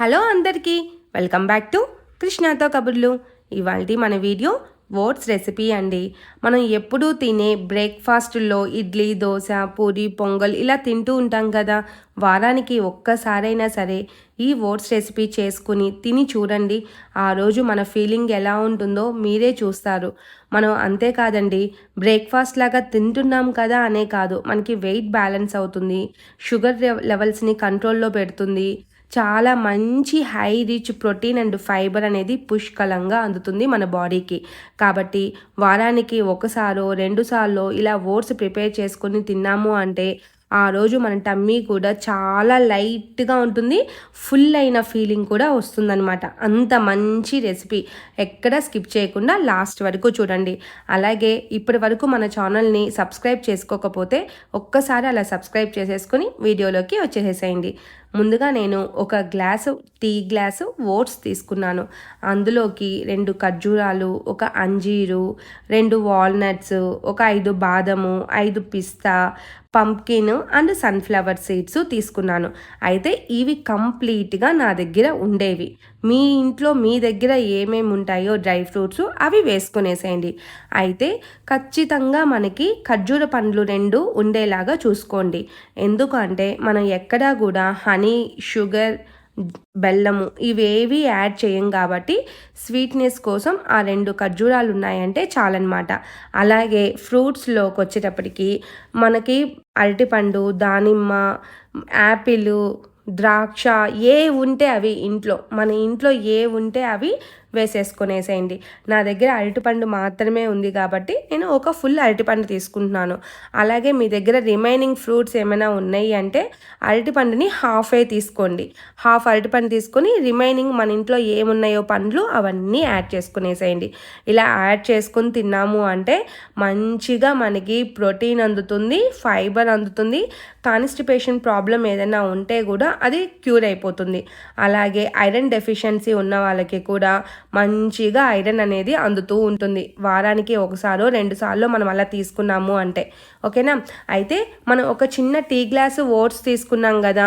Hello అందరికీ welcome back to కృష్ణాతో కబుర్లు. ఇవాల్టి మన వీడియో ఓట్స్ రెసిపీ అండి. మనం ఎప్పుడూ తినే బ్రేక్ఫాస్ట్లో ఇడ్లీ, దోశ, పూరి, పొంగల్ ఇలా తింటూ ఉంటాం కదా. వారానికి ఒక్కసారైనా సరే ఈ ఓట్స్ రెసిపీ చేసుకుని తిని చూడండి. ఆ రోజు మన ఫీలింగ్ ఎలా ఉంటుందో మీరే చూస్తారు. మనం అంతేకాదండి, బ్రేక్ఫాస్ట్ లాగా తింటున్నాం కదా అనే కాదు, మనకి వెయిట్ బ్యాలెన్స్ అవుతుంది, షుగర్ లెవెల్స్ని కంట్రోల్లో పెడుతుంది, చాలా మంచి high rich protein and fibre అనేది పుష్కలంగా అందుతుంది మన బాడీకి. కాబట్టి వారానికి ఒకసారో రెండుసార్లు ఇలా ఓట్స్ ప్రిపేర్ చేసుకొని తిన్నాము అంటే ఆ రోజు మన టమ్మీ కూడా చాలా లైట్గా ఉంటుంది, ఫుల్ అయిన ఫీలింగ్ కూడా వస్తుందన్నమాట. అంత మంచి రెసిపీ, ఎక్కడ స్కిప్ చేయకుండా లాస్ట్ వరకు చూడండి. అలాగే ఇప్పటి వరకు మన ఛానల్ని సబ్స్క్రైబ్ చేసుకోకపోతే ఒక్కసారి అలా సబ్స్క్రైబ్ చేసేసుకొని వీడియోలోకి వచ్చేసేయండి. ముందుగా నేను ఒక టీ గ్లాసు ఓట్స్ తీసుకున్నాను. అందులోకి 2 ఖర్జూరాలు, ఒక అంజీరు, 2 వాల్నట్స్, ఒక 5 బాదము, 5 పిస్తా, పంప్కిన్ అండ్ సన్ఫ్లవర్ సీడ్స్ తీసుకున్నాను. అయితే ఇవి కంప్లీట్గా నా దగ్గర ఉండేవి. మీ ఇంట్లో మీ దగ్గర ఏమేమి ఉంటాయో డ్రై ఫ్రూట్స్ అవి వేసుకునేసేయండి. అయితే ఖచ్చితంగా మనకి ఖర్జూర పండ్లు 2 ఉండేలాగా చూసుకోండి. ఎందుకంటే మనం ఎక్కడా కూడా హనీ, షుగర్, బెల్లము ఇవేవి యాడ్ చేయం కాబట్టి స్వీట్నెస్ కోసం ఆ 2 ఖర్జూరాలు ఉన్నాయంటే చాలన్నమాట. అలాగే ఫ్రూట్స్లోకి వచ్చేటప్పటికి మనకి అరటిపండు, దానిమ్మ, యాపిల్, ద్రాక్ష ఏ ఉంటే అవి మన ఇంట్లో ఏ ఉంటే అవి వేసేసుకొనేసేయండి. నా దగ్గర అరటిపండు మాత్రమే ఉంది కాబట్టి నేను ఒక ఫుల్ అరటిపండు తీసుకుంటున్నాను. అలాగే మీ దగ్గర రిమైనింగ్ ఫ్రూట్స్ ఏమైనా ఉన్నాయి అంటే అరటిపండుని హాఫే తీసుకోండి. హాఫ్ అరటిపండు తీసుకొని రిమైనింగ్ మన ఇంట్లో ఏమున్నాయో పండ్లు అవన్నీ యాడ్ చేసుకునేసేయండి. ఇలా యాడ్ చేసుకొని తిన్నాము అంటే మంచిగా మనకి ప్రోటీన్ అందుతుంది, ఫైబర్ అందుతుంది. కాన్స్టిపేషన్ ప్రాబ్లం ఏదైనా ఉంటే కూడా అది క్యూర్ అయిపోతుంది. అలాగే ఐరన్ డెఫిషియన్సీ ఉన్న వాళ్ళకి కూడా మంచిగా ఐరన్ అనేది అందుతూ ఉంటుంది. వారానికి ఒకసారో 2 సార్లు మనం అలా తీసుకున్నాము అంటే ఓకేనా. అయితే మనం ఒక చిన్న టీ గ్లాసు ఓట్స్ తీసుకున్నాం కదా,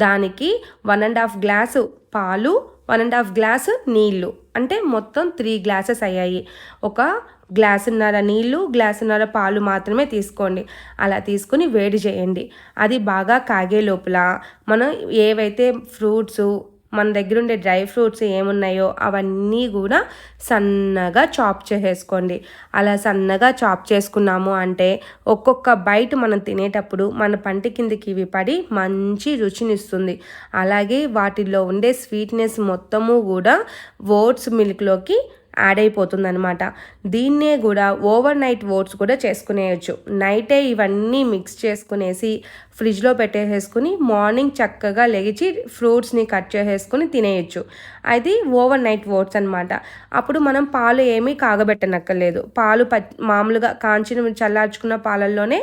దానికి 1.5 గ్లాసు పాలు, 1.5 గ్లాసు నీళ్ళు, అంటే మొత్తం 3 గ్లాసెస్ అయ్యాయి. ఒక గ్లాసున్నర నీళ్ళు, గ్లాసున్నర పాలు మాత్రమే తీసుకోండి. అలా తీసుకుని వేడి చేయండి. అది బాగా కాగే లోపల మనం ఏవైతే ఫ్రూట్స్ మన దగ్గర ఉండే డ్రై ఫ్రూట్స్ ఏమున్నాయో అవన్నీ కూడా సన్నగా చాప్ చేసేసుకోండి. అలా సన్నగా చాప్ చేసుకున్నాము అంటే ఒక్కొక్క బైట్ మనం తినేటప్పుడు మన పంటి కిందకి ఇవి పడి మంచి రుచినిస్తుంది. అలాగే వాటిల్లో ఉండే స్వీట్నెస్ మొత్తము కూడా ఓట్స్ మిల్క్లోకి యాడ్ అయిపోతుందనమాట. దీన్నే కూడా ఓవర్ నైట్ ఓట్స్ కూడా చేసుకునేయచ్చు. నైటే ఇవన్నీ మిక్స్ చేసుకునేసి ఫ్రిడ్జ్లో పెట్టేసేసుకుని మార్నింగ్ చక్కగా లెగిచి ఫ్రూట్స్ని కట్ చేసేసుకుని తినేయచ్చు. అది ఓవర్ నైట్ ఓట్స్ అనమాట. అప్పుడు మనం పాలు ఏమీ కాగబెట్టనక్కర్లేదు. పాలు మామూలుగా కాంచిన చల్లార్చుకున్న పాలల్లోనే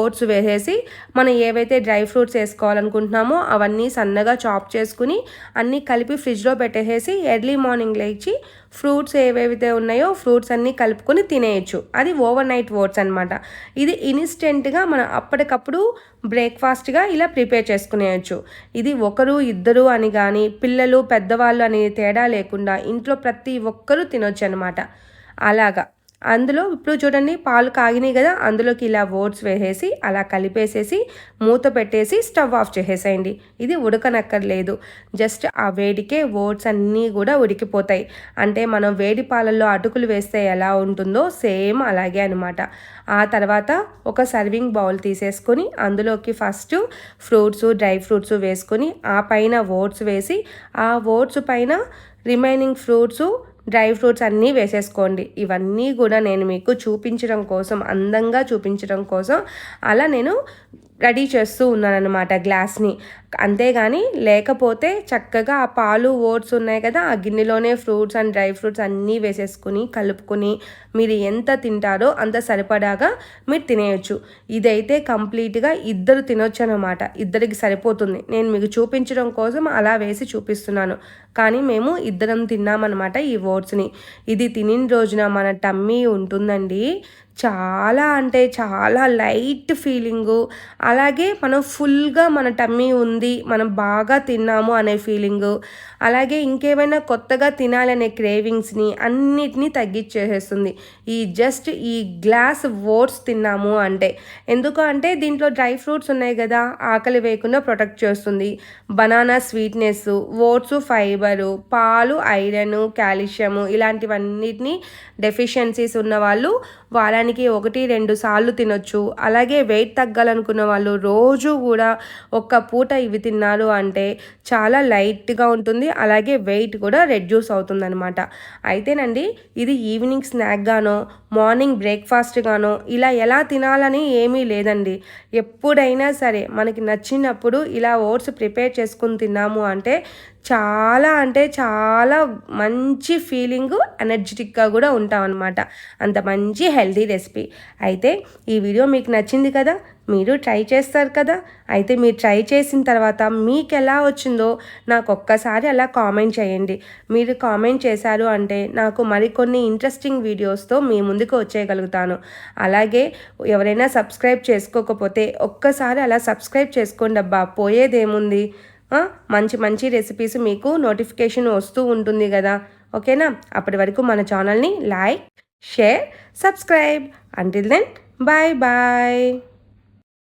ఓట్స్ వేసేసి మనం ఏవైతే డ్రై ఫ్రూట్స్ వేసుకోవాలనుకుంటున్నామో అవన్నీ సన్నగా చాప్ చేసుకుని అన్నీ కలిపి ఫ్రిడ్జ్లో పెట్టేసేసి ఎర్లీ మార్నింగ్ లేచి ఫ్రూట్స్ ఏవేవైతే ఉన్నాయో ఫ్రూట్స్ అన్నీ కలుపుకొని తినేయచ్చు. అది ఓవర్ నైట్ ఓట్స్ అనమాట. ఇది ఇన్స్టెంట్గా మనం అప్పటికప్పుడు బ్రేక్ఫాస్ట్గా ఇలా ప్రిపేర్ చేసుకునేయచ్చు. ఇది ఒకరు ఇద్దరు అని కానీ పిల్లలు పెద్దవాళ్ళు అని తేడా లేకుండా ఇంట్లో ప్రతి ఒక్కరూ తినొచ్చు అనమాట. అలాగా అందులో ఇప్పుడు చూడండి పాలు కాగినాయి కదా, అందులోకి ఇలా ఓట్స్ వేసేసి అలా కలిపేసేసి మూత పెట్టేసి స్టవ్ ఆఫ్ చేసేసేయండి. ఇది ఉడకనక్కర్లేదు, జస్ట్ ఆ వేడికే ఓట్స్ అన్నీ కూడా ఉడికిపోతాయి. అంటే మనం వేడి పాలల్లో అటుకులు వేస్తే ఎలా ఉంటుందో సేమ్ అలాగే అనమాట. ఆ తర్వాత ఒక సర్వింగ్ బౌల్ తీసేసుకొని అందులోకి ఫస్ట్ ఫ్రూట్స్, డ్రై ఫ్రూట్స్ వేసుకొని ఆ పైన ఓట్స్ వేసి ఆ ఓట్స్ పైన రిమైనింగ్ ఫ్రూట్స్, డ్రై ఫ్రూట్స్ అన్నీ వేసేసుకోండి. ఇవన్నీ కూడా నేను మీకు చూపించడం కోసం, అందంగా చూపించడం కోసం అలా నేను రెడీ చేస్తూ ఉన్నానన్నమాట గ్లాస్ని. అంతేగాని లేకపోతే చక్కగా ఆ పాలు, ఓట్స్ ఉన్నాయి కదా, ఆ గిన్నెలోనే ఫ్రూట్స్ అండ్ డ్రై ఫ్రూట్స్ అన్నీ వేసేసుకుని కలుపుకొని మీరు ఎంత తింటారో అంత సరిపడాగా మీరు తినేయచ్చు. ఇదైతే కంప్లీట్గా ఇద్దరు తినొచ్చు అనమాట. ఇద్దరికి సరిపోతుంది. నేను మీకు చూపించడం కోసం అలా వేసి చూపిస్తున్నాను. కానీ మేము ఇద్దరం తిన్నామన్నమాట ఈ ఓట్స్ని. ఇది తినిన రోజున మన టమ్మీ ఉంటుందండి చాలా అంటే చాలా లైట్ ఫీలింగు. అలాగే మనం ఫుల్‌గా మన టమ్మీ ఉంది, మనం బాగా తిన్నాము అనే ఫీలింగు. అలాగే ఇంకేమైనా కొత్తగా తినాలనే క్రేవింగ్స్‌ని అన్నిటిని తగ్గిచ్చేసేస్తుంది. ఈ గ్లాస్ ఓట్స్ తిన్నాము అంటే. ఎందుకు అంటే దీంట్లో డ్రై ఫ్రూట్స్ ఉన్నాయి గదా! ఆకలి వేయకుండా ప్రొటెక్ట్ చేస్తుంది. బనానా స్వీట్‌నెస్సు, ఓట్సు ఫైబరు, పాలు ఐరను, కాల్షియము ఇలాంటివన్నిటిని డెఫిషియన్సీస్ ఉన్నవాళ్ళు వారానికి 1, 2 సార్లు తినొచ్చు. అలాగే వెయిట్ తగ్గాలనుకున్న వాళ్ళు రోజు గూడా ఒక్క పూట ఇవి తిన్నారు అంటే చాలా లైట్‌గా ఉంటుంది. అలాగే వెయిట్ కూడా రెడ్యూస్ అవుతుందనమాట. అయితేనండి ఇది ఈవినింగ్ స్నాక్ గానో, మార్నింగ్ బ్రేక్‌ఫాస్ట్ గానో ఇలా ఎలా తినాలని ఏమీ లేదండి. ఎప్పుడైనా సరే మనకి నచ్చినప్పుడు ఇలా ఓట్స్ ప్రిపేర్ చేసుకొని తిన్నాము అంటే చాలా మంచి ఫీలింగు, ఎనర్జిటిక్‌గా గూడా ఉంటామనమాట. అంత మంచి హెల్తీ రెసిపీ. అయితే ఈ వీడియో మీకు నచ్చింది కదా! మీరు ట్రై చేస్తారు కదా! అయితే మీరు ట్రై చేసిన తర్వాత మీకెలా వచ్చిందో నాకొక్కసారి అలా కామెంట్ చేయండి. మీరు కామెంట్ చేశారు అంటే నాకు మరికొన్ని ఇంట్రెస్టింగ్ వీడియోస్‌తో మీ ముందుకు వచ్చేయగలుగుతాను. అలాగే ఎవరైనా సబ్స్క్రైబ్ చేసుకోకపోతే ఒక్కసారి అలా సబ్స్క్రైబ్ చేసుకోండబ్బా! పోయేదేముంది? మంచి మంచి రెసిపీస్ మీకు నోటిఫికేషన్ వస్తూ ఉంటుంది గదా! ఓకేనా? అప్పటి వరకు మన ఛానల్‌ని like, share, subscribe. Until then bye bye.